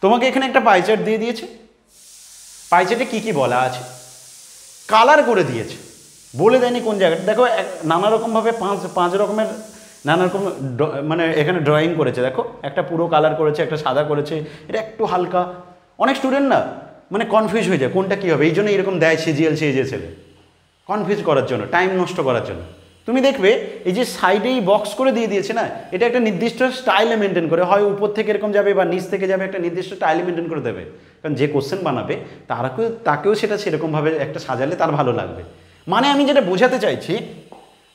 তোমাকে এখানে একটা পাই চার্ট দিয়ে দিয়েছে, পাই চার্টে কী কী বলা আছে, কালার করে দিয়েছে, বলে দেয়নি কোন জায়গাটা। দেখো নানা রকমভাবে পাঁচ রকমের নানা রকম মানে এখানে ড্রয়িং করেছে। দেখো একটা পুরো কালার করেছে, একটা সাদা করেছে, এটা একটু হালকা। অনেক স্টুডেন্ট না মানে কনফিউজ হয়ে যায় কোনটা কী হবে, এই জন্য এরকম দেয় সিজিএল ছেলে, কনফিউজ করার জন্য, টাইম নষ্ট করার জন্য। তুমি দেখবে এই যে সাইডেই বক্স করে দিয়ে দিয়েছে না, এটা একটা নির্দিষ্ট স্টাইলে মেনটেন করে, হয় উপর থেকে এরকম যাবে বা নিচ থেকে যাবে, একটা নির্দিষ্ট স্টাইলে মেনটেন করে দেবে। কারণ যে কোশ্চেন বানাবে তাকেও সেটা সেরকমভাবে একটা সাজালে তার ভালো লাগবে। মানে আমি যেটা বোঝাতে চাইছি,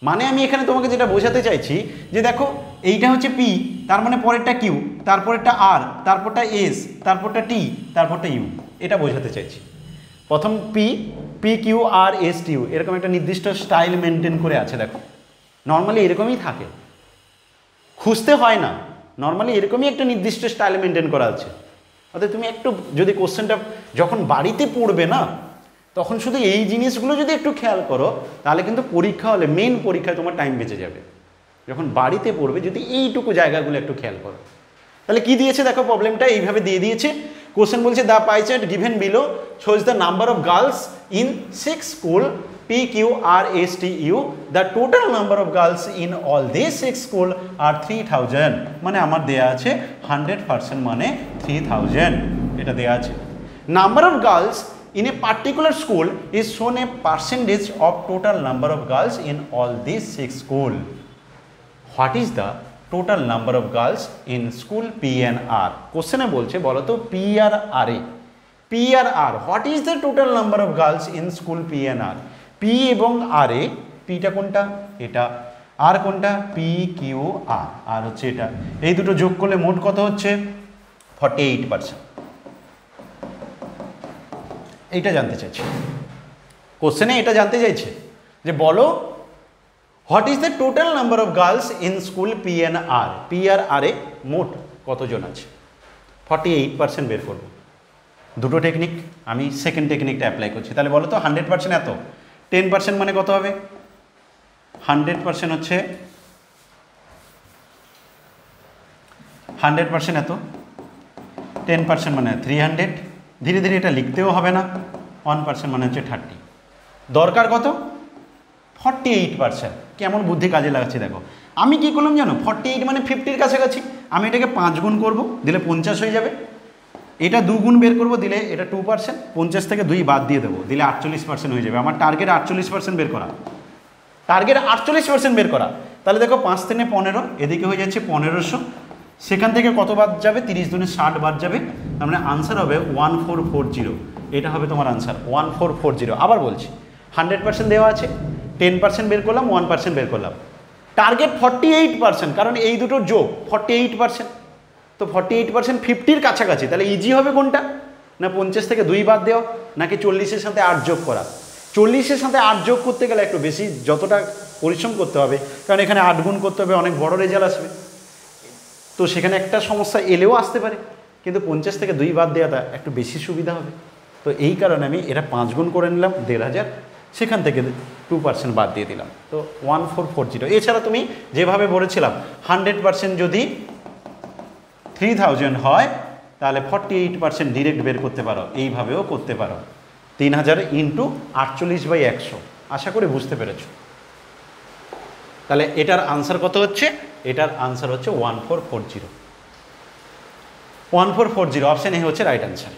মানে আমি এখানে তোমাকে যেটা বোঝাতে চাইছি যে দেখো এইটা হচ্ছে পি, তার মানে পরেরটা কিউ, তারপরেরটা আর, তারপরটা এস, তারপরটা টি, তারপরটা ইউ, এটা বোঝাতে চাইছি। প্রথম P Q R S T U, এরকম একটা নির্দিষ্ট স্টাইল মেনটেন করে আছে। দেখো নর্মালি এরকমই থাকে, খুঁজতে হয় না, নর্মালি এরকমই একটা নির্দিষ্ট স্টাইল মেনটেন করা আছে। অর্থাৎ তুমি একটু যদি কোশ্চেনটা যখন বাড়িতে পড়বে না, তখন শুধু এই জিনিসগুলো যদি একটু খেয়াল করো, তাহলে কিন্তু পরীক্ষা হলে মেন পরীক্ষায় তোমার টাইম বেঁচে যাবে। যখন বাড়িতে পড়বে যদি এইটুকু জায়গাগুলো একটু খেয়াল করো। তাহলে কি দিয়েছে দেখো, প্রবলেমটা এইভাবে দিয়ে দিয়েছে। কোশ্চেন বলছে the pie chart given below shows the number of girls in 6 school PQRSTU, the total number of girls in all these 6 school are 3000, মানে আমার দেয়া আছে 100% মানে 3000, এটা দেয়া আছে। Number of girls in a particular school is shown a percentage of total number of girls in all these 6 school. What is the total number of girls in school P and R? কোশ্চেনে বলছে বলো তো P R R A, P R R, what is the total number of girls in school P and R? P এবং R এ, পিটা কোনটা, এটা, আর কোনটা, P Q R, আর হচ্ছে এটা, এই দুটো যোগ করলে মোট কত হচ্ছে 48%। এইটা জানতে চাইছে কোশ্চেনে, এটা জানতে চাইছে যে বলো what is the total number of girls in school P N R, P R R এ মোট কতজন আছে, 48% বের করবো। দুটো টেকনিক, আমি সেকেন্ড টেকনিকটা অ্যাপ্লাই করছি। তাহলে বলো তো 100% এত, 10% মানে কত হবে, 100% হচ্ছে 100% এত, 10% মানে 300, ধীরে ধীরে এটা লিখতেও হবে না, 1% মানে হচ্ছে 30, দরকার কত 48%। কেমন বুদ্ধি কাজে লাগাচ্ছি দেখো। আমি কি করলাম জানো, 48 মানে 50-র কাছাকাছি, আমি এটাকে 5 গুণ করবো, দিলে 50 হয়ে যাবে। এটা 2 গুণ বের করবো, দিলে এটা 2%, 50 থেকে 2 বাদ দিয়ে দেবো, দিলে 48% হয়ে যাবে। আমার টার্গেট 48% বের করা, টার্গেট 48% বের করা। তাহলে দেখো 5 থেকে 15, এদিকে হয়ে যাচ্ছে 1500, সেখান থেকে কত বাদ যাবে, 30 দুনে 60 বাদ যাবে, তার মানে আনসার হবে 1440, এটা হবে তোমার আনসার 1440। আবার বলছি 100% দেওয়া আছে, 10% বের করলাম, 1% বের করলাম, টার্গেট 48%, কারণ এই দুটোর যোগ 48%। তো 48% 50-র কাছাকাছি, তাহলে ইজি হবে কোনটা না, 50 থেকে 2 বাদ দেওয়া, নাকি 40-এর সাথে 8 যোগ করা। 40-এর সাথে 8 যোগ করতে গেলে একটু বেশি যতটা পরিশ্রম করতে হবে, কারণ এখানে 8 গুণ করতে হবে, অনেক বড় রেজাল্ট আসবে। তো সেখানে একটা সমস্যা এলেও আসতে পারে, কিন্তু 50 থেকে 2 বাদ দেওয়াটা একটু বেশি সুবিধা হবে। তো এই কারণে আমি এটা 5 গুণ করে নিলাম 1500, সেখান থেকে 2% বাদ দিয়ে দিলাম, তো 1440। এছাড়া তুমি যেভাবে বলেছিলাম 100% যদি 3000 হয়, তাহলে 48% ডিরেক্ট বের করতে পারো, এইভাবেও করতে পারো, 3000 ইন্টু 48/100। আশা করি বুঝতে পেরেছো। তাহলে এটার আনসার কত হচ্ছে, এটার আনসার হচ্ছে 1440, 1440, অপশান এ হচ্ছে রাইট আনসার।